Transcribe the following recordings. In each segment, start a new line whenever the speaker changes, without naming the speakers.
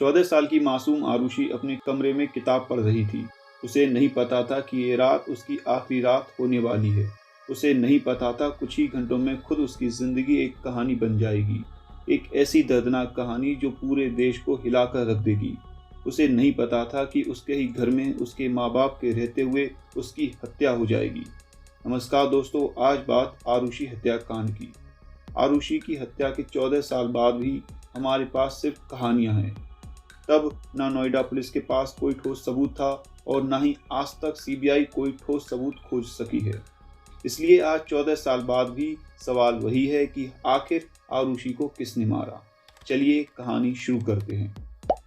14 साल की मासूम आरुषि अपने कमरे में किताब पढ़ रही थी। उसे नहीं पता था कि ये रात उसकी आखिरी रात होने वाली है। उसे नहीं पता था कुछ ही घंटों में खुद उसकी ज़िंदगी एक कहानी बन जाएगी। एक ऐसी दर्दनाक कहानी जो पूरे देश को हिलाकर रख देगी। उसे नहीं पता था कि उसके ही घर में उसके माँ बाप के रहते हुए उसकी हत्या हो जाएगी। नमस्कार दोस्तों, आज बात आरुषि हत्याकांड की। आरुषि की हत्या के 14 साल बाद भी हमारे पास सिर्फ कहानियां हैं। तब न नोएडा पुलिस के पास कोई ठोस सबूत था और न ही आज तक सीबीआई कोई ठोस सबूत खोज सकी है। इसलिए आज 14 साल बाद भी सवाल वही है कि आखिर आरुषि को किसने मारा। चलिए कहानी शुरू करते हैं।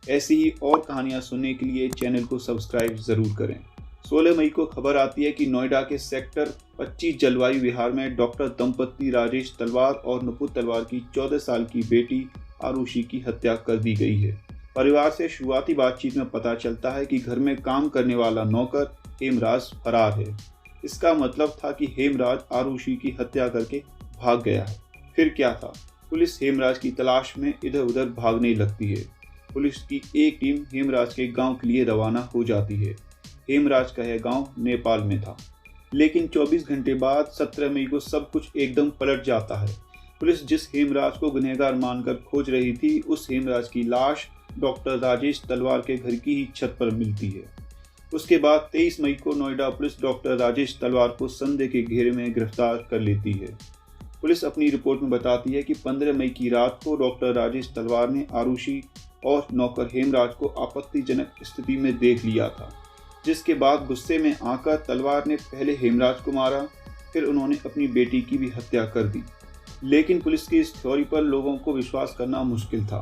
ऐसी ही और कहानियां सुनने के लिए चैनल को सब्सक्राइब जरूर करें। 16 मई को खबर आती है कि नोएडा के सेक्टर 25 जलवायु विहार में डॉक्टर दंपत्ति राजेश तलवार और नुपुर तलवार की 14 साल की बेटी आरुषि की हत्या कर दी गई है। परिवार से शुरुआती बातचीत में पता चलता है कि घर में काम करने वाला नौकर हेमराज फरार है। इसका मतलब था कि हेमराज आरुषि की हत्या करके भाग गया है। फिर क्या था? पुलिस हेमराज की तलाश में इधर उधर भागने लगती है। पुलिस की एक टीम हेमराज के गांव के लिए रवाना हो जाती है। हेमराज का यह गांव नेपाल में था। लेकिन 24 घंटे बाद 17 मई को सब कुछ एकदम पलट जाता है। पुलिस जिस हेमराज को गुनहगार मानकर खोज रही थी, उस हेमराज की लाश डॉक्टर राजेश तलवार के घर की ही छत पर मिलती है। उसके बाद 23 मई को नोएडा पुलिस डॉक्टर राजेश तलवार को संदेह के घेरे में गिरफ्तार कर लेती है। पुलिस अपनी रिपोर्ट में बताती है कि 15 मई की रात को डॉक्टर राजेश तलवार ने आरुषि और नौकर हेमराज को आपत्तिजनक स्थिति में देख लिया था, जिसके बाद गुस्से में आकर तलवार ने पहले हेमराज को मारा, फिर उन्होंने अपनी बेटी की भी हत्या कर दी। लेकिन पुलिस की इस थ्योरी पर लोगों को विश्वास करना मुश्किल था,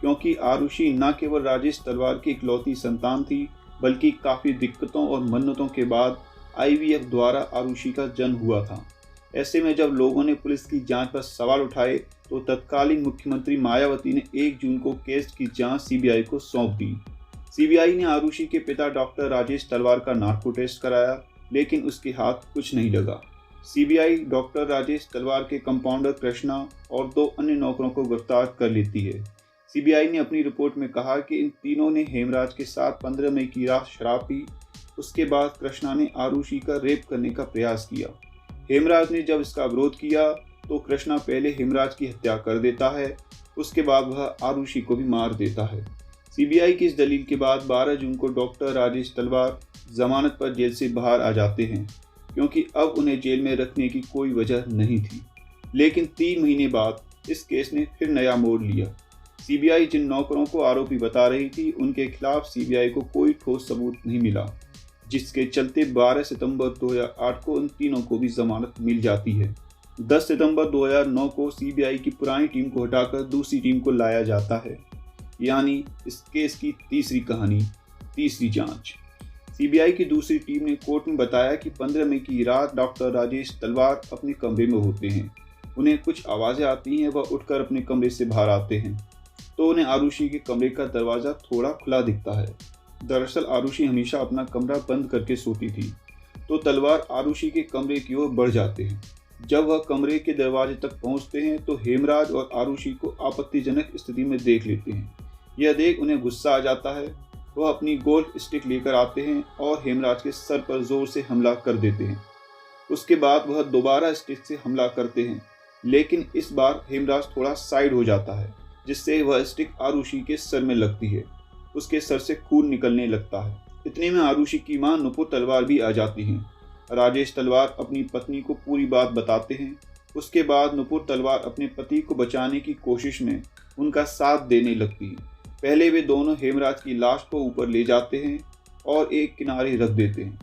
क्योंकि आरुषि न केवल राजेश तलवार की इकलौती संतान थी, बल्कि काफ़ी दिक्कतों और मन्नतों के बाद IVF द्वारा आरुषि का जन्म हुआ था। ऐसे में जब लोगों ने पुलिस की जांच पर सवाल उठाए तो तत्कालीन मुख्यमंत्री मायावती ने 1 जून को केस की जांच CBI को सौंप दी। CBI ने आरुषि के पिता डॉक्टर राजेश तलवार का नार्को टेस्ट कराया, लेकिन उसके हाथ कुछ नहीं लगा। CBI डॉक्टर राजेश तलवार के कंपाउंडर कृष्णा और 2 अन्य नौकरों को गिरफ्तार कर लेती है। CBI ने अपनी रिपोर्ट में कहा कि इन तीनों ने हेमराज के साथ 15 मई की रात शराब पी। उसके बाद कृष्णा ने आरुषि का रेप करने का प्रयास किया। हेमराज ने जब इसका विरोध किया तो कृष्णा पहले हेमराज की हत्या कर देता है, उसके बाद वह आरुषि को भी मार देता है। CBI की इस दलील के बाद 12 जून को डॉक्टर राजेश तलवार जमानत पर जेल से बाहर आ जाते हैं, क्योंकि अब उन्हें जेल में रखने की कोई वजह नहीं थी। लेकिन 3 महीने बाद इस केस ने फिर नया मोड़ लिया। CBI जिन नौकरों को आरोपी बता रही थी, उनके खिलाफ CBI को कोई ठोस सबूत नहीं मिला, जिसके चलते 12 सितंबर 2008 को उन तीनों को भी जमानत मिल जाती है। 10 सितंबर 2009 को CBI की पुरानी टीम को हटाकर दूसरी टीम को लाया जाता है, यानी इस केस की तीसरी कहानी, तीसरी जांच। CBI की दूसरी टीम ने कोर्ट में बताया कि 15 मई की रात डॉक्टर राजेश तलवार अपने कमरे में होते हैं। उन्हें कुछ आवाज़ें आती हैं, वह उठकर अपने कमरे से बाहर आते हैं तो उन्हें आरुषि के कमरे का दरवाज़ा थोड़ा खुला दिखता है। दरअसल आरुषि हमेशा अपना कमरा बंद करके सोती थी, तो तलवार आरुषि के कमरे की ओर बढ़ जाते हैं। जब वह कमरे के दरवाजे तक पहुंचते हैं तो हेमराज और आरुषि को आपत्तिजनक स्थिति में देख लेते हैं। यह देख उन्हें गुस्सा आ जाता है। वह अपनी गोल्फ स्टिक लेकर आते हैं और हेमराज के सर पर जोर से हमला कर देते हैं। उसके बाद वह दोबारा स्टिक से हमला करते हैं, लेकिन इस बार हेमराज थोड़ा साइड हो जाता है, जिससे वह स्टिक आरुषि के सर में लगती है। उसके सर से खून निकलने लगता है। इतने में आरुषि की मां नुपुर तलवार भी आ जाती हैं। राजेश तलवार अपनी पत्नी को पूरी बात बताते हैं। उसके बाद नुपुर तलवार अपने पति को बचाने की कोशिश में उनका साथ देने लगती है। पहले वे दोनों हेमराज की लाश को ऊपर ले जाते हैं और एक किनारे रख देते हैं।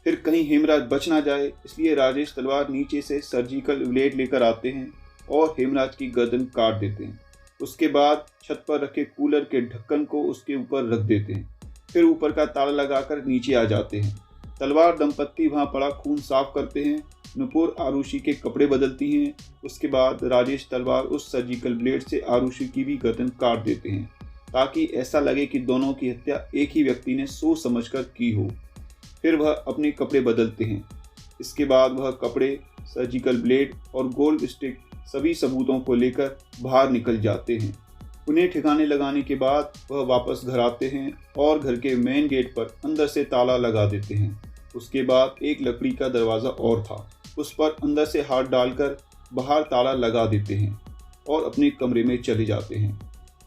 फिर कहीं हेमराज बच ना जाए, इसलिए राजेश तलवार नीचे से सर्जिकल ब्लेड लेकर आते हैं और हेमराज की गर्दन काट देते हैं। उसके बाद छत पर रखे कूलर के ढक्कन को उसके ऊपर रख देते हैं। फिर ऊपर का ताला लगाकर नीचे आ जाते हैं। तलवार दंपत्ति वहां पड़ा खून साफ करते हैं। नुपुर आरुषि के कपड़े बदलती हैं। उसके बाद राजेश तलवार उस सर्जिकल ब्लेड से आरुषि की भी गर्दन काट देते हैं, ताकि ऐसा लगे कि दोनों की हत्या एक ही व्यक्ति ने सोच समझकर की हो। फिर वह अपने कपड़े बदलते हैं। इसके बाद वह कपड़े, सर्जिकल ब्लेड और गोल्ड स्टिक सभी सबूतों को लेकर बाहर निकल जाते हैं। उन्हें ठिकाने लगाने के बाद वह वापस घर आते हैं और घर के मेन गेट पर अंदर से ताला लगा देते हैं। उसके बाद एक लकड़ी का दरवाज़ा और था, उस पर अंदर से हाथ डालकर बाहर ताला लगा देते हैं और अपने कमरे में चले जाते हैं।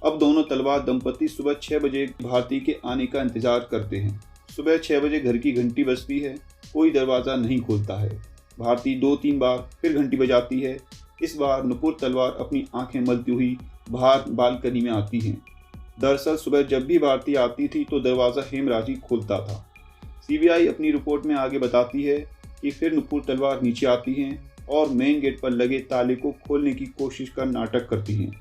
अब दोनों तलवार दंपति सुबह 6 बजे भारती के आने का इंतजार करते हैं। सुबह 6 बजे घर की घंटी बजती है, कोई दरवाज़ा नहीं खोलता है। भारती 2-3 बार फिर घंटी बजाती है। इस बार नुपुर तलवार अपनी आंखें मलती हुई बाहर बालकनी में आती हैं। दरअसल सुबह जब भी भारती आती थी तो दरवाज़ा हेमराज ही खोलता था। सीबीआई अपनी रिपोर्ट में आगे बताती है कि फिर नुपुर तलवार नीचे आती हैं और मेन गेट पर लगे ताले को खोलने की कोशिश का नाटक करती हैं।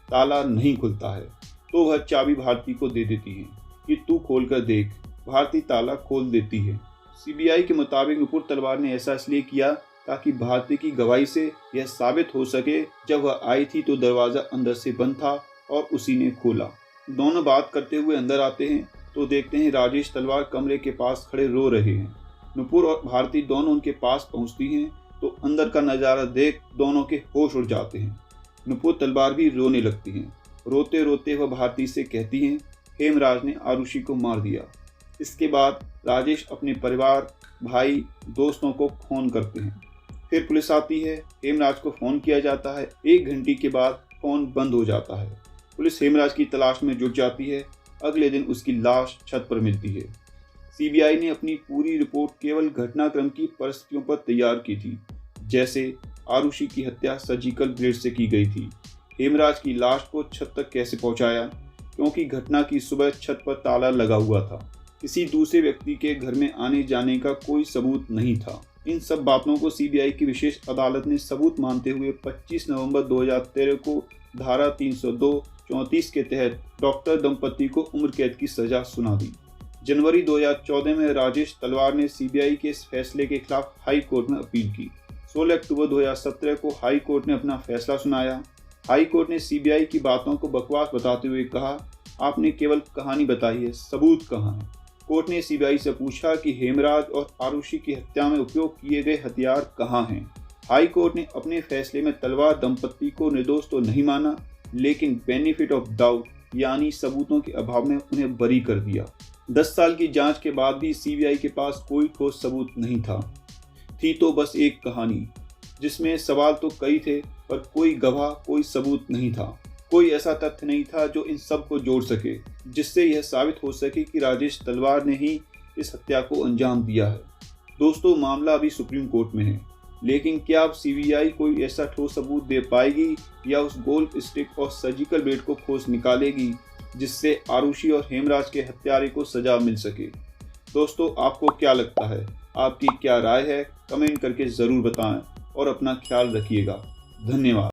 ताला नहीं खुलता है तो वह चाबी भारती को दे देती हैं कि तू खोल कर देख। भारती ताला खोल देती है। सीबीआई के मुताबिक नुपुर तलवार ने ऐसा इसलिए किया ताकि भारती की गवाही से यह साबित हो सके जब वह आई थी तो दरवाज़ा अंदर से बंद था और उसी ने खोला। दोनों बात करते हुए अंदर आते हैं तो देखते हैं राजेश तलवार कमरे के पास खड़े रो रहे हैं। नुपुर और भारती दोनों उनके पास पहुंचती हैं तो अंदर का नज़ारा देख दोनों के होश उड़ जाते हैं। नुपुर तलवार भी रोने लगती हैं। रोते रोते वह भारती से कहती हैं हेमराज ने आरुषि को मार दिया। इसके बाद राजेश अपने परिवार, भाई, दोस्तों को फ़ोन करते हैं। फिर पुलिस आती है। हेमराज को फ़ोन किया जाता है। 1 घंटे के बाद फ़ोन बंद हो जाता है। पुलिस हेमराज की तलाश में जुट जाती है। अगले दिन उसकी लाश छत पर मिलती है। सीबीआई ने अपनी पूरी रिपोर्ट केवल घटनाक्रम की परिस्थितियों पर तैयार की थी, जैसे आरुषि की हत्या सर्जिकल ब्लेड से की गई थी, हेमराज की लाश को छत तक कैसे पहुंचाया, क्योंकि घटना की सुबह छत पर ताला लगा हुआ था, किसी दूसरे व्यक्ति के घर में आने जाने का कोई सबूत नहीं था। इन सब बातों को सीबीआई की विशेष अदालत ने सबूत मानते हुए 25 नवंबर 2013 को धारा 302-34 के तहत डॉक्टर दंपति को उम्र कैद की सजा सुना दी। जनवरी 2014 में राजेश तलवार ने सीबीआई के इस फैसले के खिलाफ हाई कोर्ट में अपील की। 16 अक्टूबर 2017 को हाई कोर्ट ने अपना फैसला सुनाया। हाई कोर्ट ने सीबीआई की बातों को बकवास बताते हुए कहा, आपने केवल कहानी बताई है, सबूत कहाँ है। कोर्ट ने सीबीआई से पूछा कि हेमराज और आरुषि की हत्या में उपयोग किए गए हथियार कहाँ हैं। हाई कोर्ट ने अपने फैसले में तलवार दंपति को निर्दोष तो नहीं माना, लेकिन बेनिफिट ऑफ डाउट यानी सबूतों के अभाव में उन्हें बरी कर दिया। 10 साल की जांच के बाद भी सीबीआई के पास कोई ठोस सबूत नहीं था। थी तो बस एक कहानी, जिसमें सवाल तो कई थे पर कोई गवाह, कोई सबूत नहीं था। कोई ऐसा तथ्य नहीं था जो इन सब को जोड़ सके, जिससे यह साबित हो सके कि राजेश तलवार ने ही इस हत्या को अंजाम दिया है। दोस्तों, मामला अभी सुप्रीम कोर्ट में है, लेकिन क्या अब सीबीआई कोई ऐसा ठोस सबूत दे पाएगी या उस गोल्फ स्टिक और सर्जिकल ब्लेड को खोज निकालेगी जिससे आरुषि और हेमराज के हत्यारे को सजा मिल सके। दोस्तों, आपको क्या लगता है? आपकी क्या राय है? कमेंट करके ज़रूर बताएं और अपना ख्याल रखिएगा। धन्यवाद।